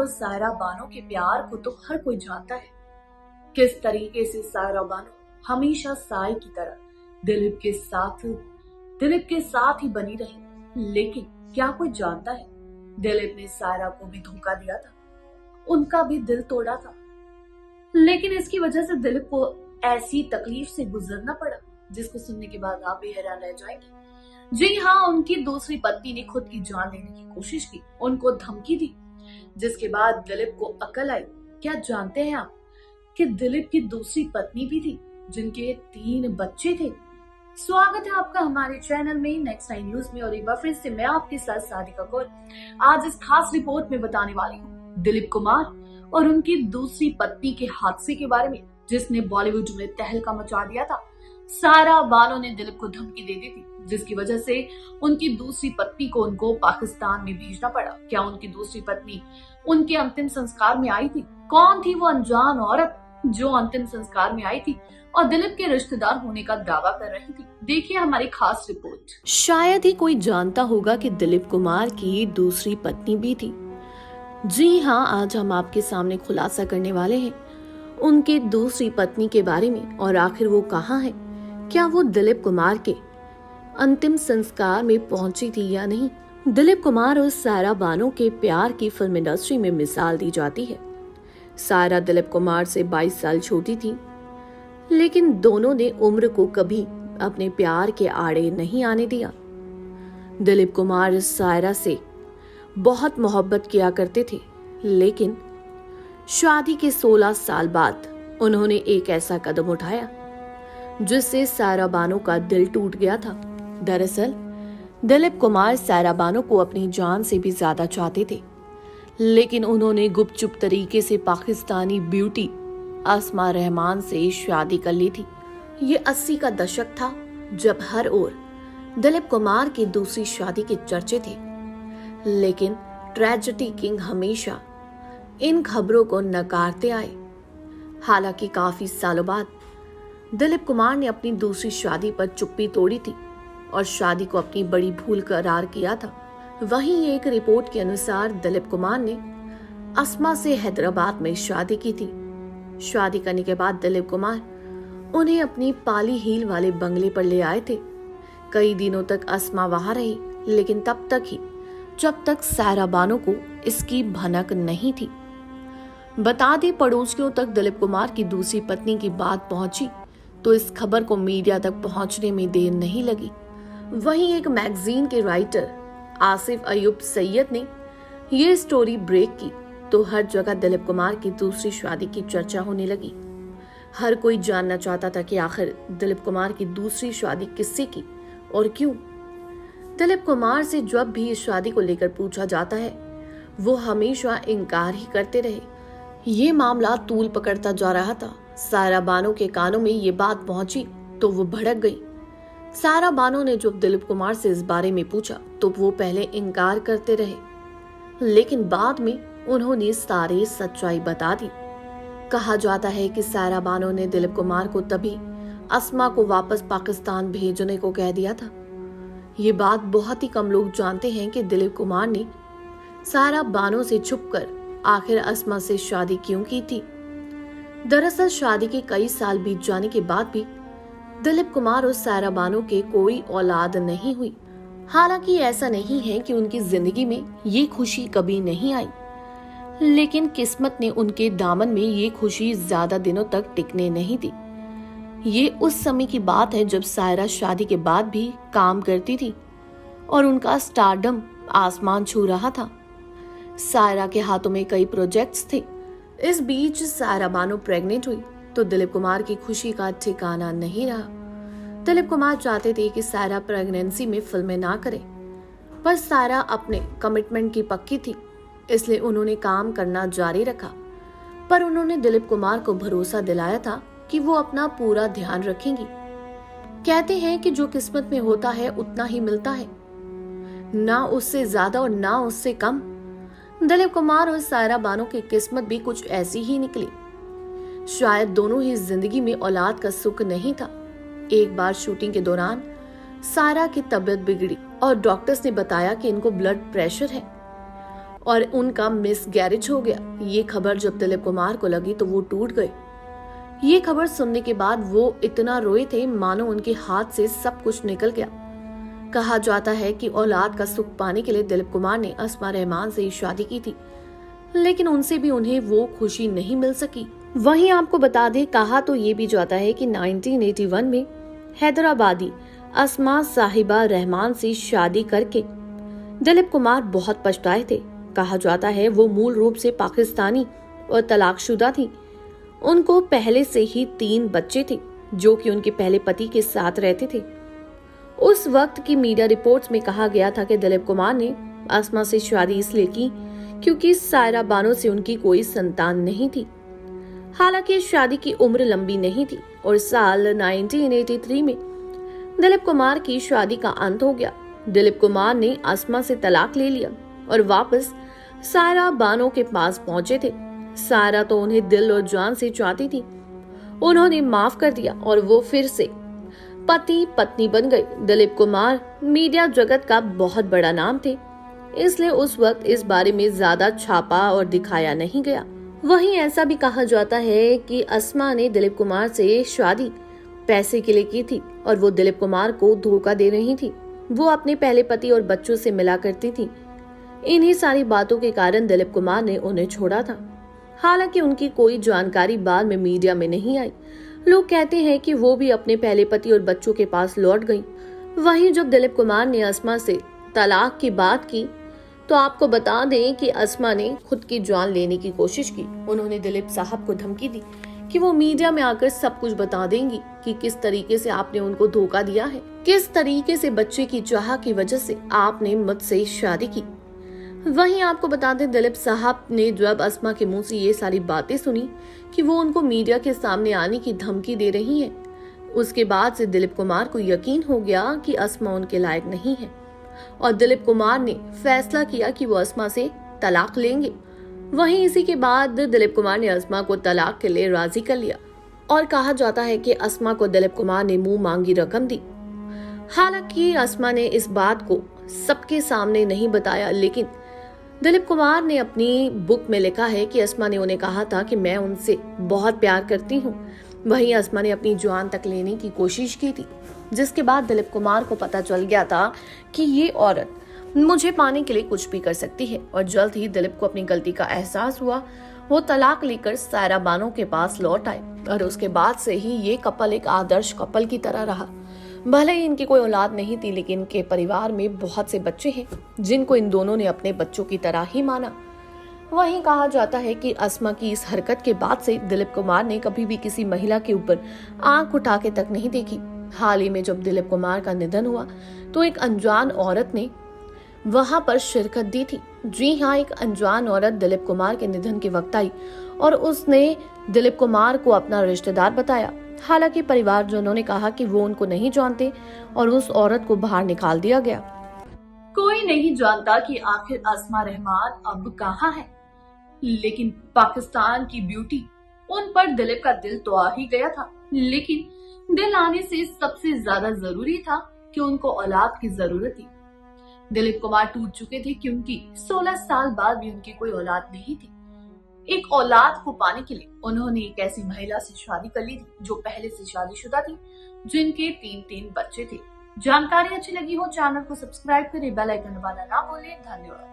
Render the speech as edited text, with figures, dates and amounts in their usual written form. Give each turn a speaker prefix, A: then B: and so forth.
A: और सायरा बानो के प्यार को तो हर कोई जानता है। किस तरीके से सायरा बानो हमेशा साय की तरह दिलीप के साथ ही बनी रही। लेकिन क्या कोई जानता है, दिलीप ने सायरा को भी धोखा दिया था, उनका भी दिल तोड़ा था। लेकिन इसकी वजह से दिलीप को ऐसी तकलीफ से गुजरना पड़ा जिसको सुनने के बाद आप भी हैरान रह जाएंगे। जी हाँ, उनकी दूसरी पत्नी ने खुद की जान लेने की कोशिश की, उनको धमकी दी, जिसके बाद दिलीप को अकल आई। क्या जानते हैं आप कि दिलीप की दूसरी पत्नी भी थी जिनके 3 बच्चे थे। स्वागत है आपका हमारे चैनल में नेक्स्ट टाइम न्यूज में, और एक बार फिर से मैं आपके साथ सादिका कौर आज इस खास रिपोर्ट में बताने वाली हूँ दिलीप कुमार और उनकी दूसरी पत्नी के हादसे के बारे में, जिसने बॉलीवुड में तहलका मचा दिया था। सायरा बानो ने दिलीप को धमकी दे दी थी, जिसकी वजह से उनकी दूसरी पत्नी को उनको पाकिस्तान में भेजना पड़ा। क्या उनकी दूसरी पत्नी उनके अंतिम संस्कार में आई थी? कौन थी वो अनजान औरत जो अंतिम संस्कार में आई थी और दिलीप के रिश्तेदार होने का दावा कर रही थी? देखिए हमारी खास रिपोर्ट।
B: शायद ही कोई जानता होगा कि दिलीप कुमार की दूसरी पत्नी भी थी। जी हाँ, आज हम आपके सामने खुलासा करने वाले हैं उनके दूसरी पत्नी के बारे में, और आखिर वो कहाँ है, क्या वो दिलीप कुमार के अंतिम संस्कार में पहुंची थी या नहीं। दिलीप कुमार और सायरा बानो के प्यार की फिल्म इंडस्ट्री में मिसाल दी जाती है। सायरा दिलीप कुमार से 22 साल छोटी थी, लेकिन दोनों ने उम्र को कभी अपने प्यार के आड़े नहीं आने दिया। दिलीप कुमार सायरा से बहुत मोहब्बत किया करते थे, लेकिन शादी के 16 साल बाद उन्होंने एक ऐसा कदम उठाया जिससे सायरा बानो का दिल टूट गया था। दरअसल दिलीप कुमार सायरा बानो को अपनी जान से भी ज्यादा चाहते थे, लेकिन उन्होंने गुपचुप तरीके से पाकिस्तानी ब्यूटी अस्मा रहमान से शादी कर ली थी। ये 80 का दशक था जब हर ओर दिलीप कुमार की दूसरी शादी के चर्चे थे, लेकिन ट्रेजेडी किंग हमेशा इन खबरों को नकारते आए। हालांकि काफी सालों बाद दिलीप कुमार ने अपनी दूसरी शादी पर चुप्पी तोड़ी थी और शादी को अपनी बड़ी भूल करार किया था। वहीं एक रिपोर्ट के अनुसार दिलीप कुमार ने अस्मा से हैदराबाद में शादी की थी। शादी करने के बाद दिलीप कुमार उन्हें अपनी पाली हील वाले बंगले पर ले आए थे। कई दिनों तक अस्मा वहां रही, लेकिन तब तक ही जब तक सायरा बानो को इसकी भनक नहीं थी। बता दें, पड़ोसियों तक दिलीप कुमार की दूसरी पत्नी की बात पहुंची तो इस खबर को मीडिया तक पहुंचने में देर नहीं लगी। वहीं एक मैगजीन के राइटर आसिफ अयूब सैयद ने ये स्टोरी ब्रेक की तो हर जगह दिलीप कुमार की दूसरी शादी की चर्चा होने लगी। हर कोई जानना चाहता था कि आखिर दिलीप कुमार की दूसरी शादी किससे की और क्यों। दिलीप कुमार से जब भी इस शादी को लेकर पूछा जाता है, वो हमेशा इनकार ही करते रहे। ये मामला तूल पकड़ता जा रहा था। सायरा बानो के कानों में ये बात पहुंची तो वो भड़क गई। सायरा बानो ने जब दिलीप कुमार से इस बारे में पूछा तो वो पहले इनकार करते रहे, लेकिन बाद में उन्होंने सारी सच्चाई बता दी। कहा जाता है कि सायरा बानो ने दिलीप कुमार को तभी अस्मा को वापस पाकिस्तान भेजने को कह दिया था। ये बात बहुत ही कम लोग जानते हैं कि दिलीप कुमार ने सायरा बानो से छुपकर आखिर अस्मा से शादी क्यों की थी। दरअसल शादी के कई साल बीत जाने के बाद भी दिलीप कुमार और सायरा बानो के कोई औलाद नहीं हुई। हालांकि ऐसा नहीं है कि उनकी जिंदगी में ये खुशी कभी नहीं आई, लेकिन किस्मत ने उनके दामन में ये खुशी ज्यादा दिनों तक टिकने नहीं दी। ये उस समय की बात है जब सायरा शादी के बाद भी काम करती थी और उनका स्टारडम आसमान छू रहा था। सायरा के हाथों में कई प्रोजेक्ट्स थे। इस बीच सायरा बानो प्रेग्नेंट हुई तो दिलीप कुमार की खुशी का ठिकाना नहीं रहा। दिलीप कुमार चाहते थे कि सायरा प्रेगनेंसी में फिल्में ना करे, पर सायरा अपने कमिटमेंट की पक्की थी, इसलिए उन्होंने काम करना जारी रखा। पर उन्होंने दिलीप कुमार को भरोसा दिलाया था कि वो अपना पूरा ध्यान रखेंगी। कहते हैं कि जो किस्मत में होता है उतना ही मिलता है, ना उससे ज्यादा और ना उससे कम। दिलीप कुमार और सायरा बानो की किस्मत भी कुछ ऐसी ही निकली। शायद दोनों ही जिंदगी में औलाद का सुख नहीं था। एक बार शूटिंग के दौरान सायरा की तबीयत बिगड़ी और डॉक्टर्स ने बताया कि इनको ब्लड प्रेशर है। और उनका मिस गैरेज हो गया। ये खबर जब दिलीप कुमार को लगी तो वो टूट गए। ये खबर सुनने के बाद वो इतना रोए थे मानो उनके हाथ से सब कुछ निकल गया। कहा जाता है कि औलाद का सुख पाने के लिए दिलीप कुमार ने अस्मा रहमान से शादी की थी, लेकिन उनसे भी उन्हें वो खुशी नहीं मिल सकी। वहीं आपको बता दें, कहा तो ये भी जाता है कि 1981 में हैदराबादी अस्मा साहिबा रहमान से शादी करके दिलीप कुमार बहुत पछताए थे। कहा जाता है वो मूल रूप से पाकिस्तानी और तलाकशुदा थी। उनको पहले से ही 3 बच्चे थे जो कि उनके पहले पति के साथ रहते थे। उस वक्त की मीडिया रिपोर्ट्स में कहा गया था कि दिलीप कुमार ने अस्मा से शादी इसलिए की क्योंकि सायरा बानो से उनकी कोई संतान नहीं थी। हालांकि शादी की उम्र लंबी नहीं थी और साल 1983 में दिलीप कुमार की शादी का अंत हो गया। दिलीप कुमार ने अस्मा से तलाक ले लिया और वापस सायरा बानो के पास पहुंचे थे। सायरा तो उन्हें दिल और जान से चाहती थी। उन्होंने माफ कर दिया और वो फिर से पति पत्नी बन गए। दिलीप कुमार मीडिया जगत का बहुत बड़ा नाम थे, इसलिए उस वक्त इस बारे में ज्यादा छापा और दिखाया नहीं गया। वहीं ऐसा भी कहा जाता है कि अस्मा ने दिलीप कुमार से शादी पैसे के लिए की थी और वो दिलीप कुमार को धोखा दे रही थी। वो अपने पहले पति और बच्चों से मिला करती थी। इन्हीं सारी बातों के कारण दिलीप कुमार ने उन्हें छोड़ा था। हालांकि उनकी कोई जानकारी बाद में मीडिया में नहीं आई। लोग कहते हैं कि वो भी अपने पहले पति और बच्चों के पास लौट गई। वहीं जब दिलीप कुमार ने अस्मा से तलाक की बात की तो आपको बता दें कि अस्मा ने खुद की जान लेने की कोशिश की। उन्होंने दिलीप साहब को धमकी दी कि वो मीडिया में आकर सब कुछ बता देंगी कि किस तरीके से आपने उनको धोखा दिया है, किस तरीके से बच्चे की चाह की वजह से आपने मुझसे शादी की। वहीं आपको बता दें, दिलीप साहब ने जब अस्मा के मुंह से ये सारी बातें सुनी कि वो उनको मीडिया के सामने आने की धमकी दे रही है, उसके बाद से दिलीप कुमार को यकीन हो गया कि अस्मा उनके लायक नहीं है और दिलीप कुमार ने फैसला किया कि वो अस्मा से तलाक लेंगे। वहीं इसी के बाद दिलीप कुमार ने अस्मा को तलाक के लिए राजी कर लिया और कहा जाता है कि अस्मा को दिलीप कुमार ने मुंह मांगी रकम दी। हालांकि अस्मा ने इस बात को सबके सामने नहीं बताया, लेकिन दिलीप कुमार ने अपनी बुक में लिखा है कि अस्मा ने उन्हें कहा था कि मैं उनसे बहुत प्यार करती हूँ। वहीं अस्मा ने अपनी जान तक लेने की कोशिश की थी, जिसके बाद दिलीप कुमार को पता चल गया था कि ये औरत मुझे पाने के लिए कुछ भी कर सकती है और जल्द ही दिलीप को अपनी गलती का एहसास हुआ। वो तलाक लेकर सायरा बानो के पास लौट आए और उसके बाद से ही ये कपल एक आदर्श कपल की तरह रहा। भले ही इनकी कोई औलाद नहीं थी, लेकिन इनके परिवार में बहुत से बच्चे हैं जिनको इन दोनों ने अपने बच्चों की तरह ही माना। वहीं कहा जाता है कि अस्मा की इस हरकत के बाद से दिलीप कुमार ने कभी भी किसी महिला के ऊपर आंख उठा के तक नहीं देखी। हाल ही में जब दिलीप कुमार का निधन हुआ तो एक अनजान औरत ने वहां पर शिरकत दी थी। जी हाँ, एक अनजान औरत दिलीप कुमार के निधन के वक्त आई और उसने दिलीप कुमार को अपना रिश्तेदार बताया। हालांकि परिवारजनों ने कहा कि वो उनको नहीं जानते और उस औरत को बाहर निकाल दिया गया।
A: कोई नहीं जानता कि आखिर अस्मा रहमान अब कहाँ है, लेकिन पाकिस्तान की ब्यूटी, उन पर दिलीप का दिल तो आ ही गया था। लेकिन दिल आने से सबसे ज्यादा जरूरी था कि उनको औलाद की जरूरत थी। दिलीप कुमार टूट चुके थे क्योंकि 16 साल बाद भी उनकी कोई औलाद नहीं थी। एक औलाद को पाने के लिए उन्होंने एक ऐसी महिला से शादी कर ली थी जो पहले से शादीशुदा थी, जिनके 3 बच्चे थे। जानकारी अच्छी लगी हो चैनल को सब्सक्राइब करें, बेल आइकन दबाना ना भूलें। धन्यवाद।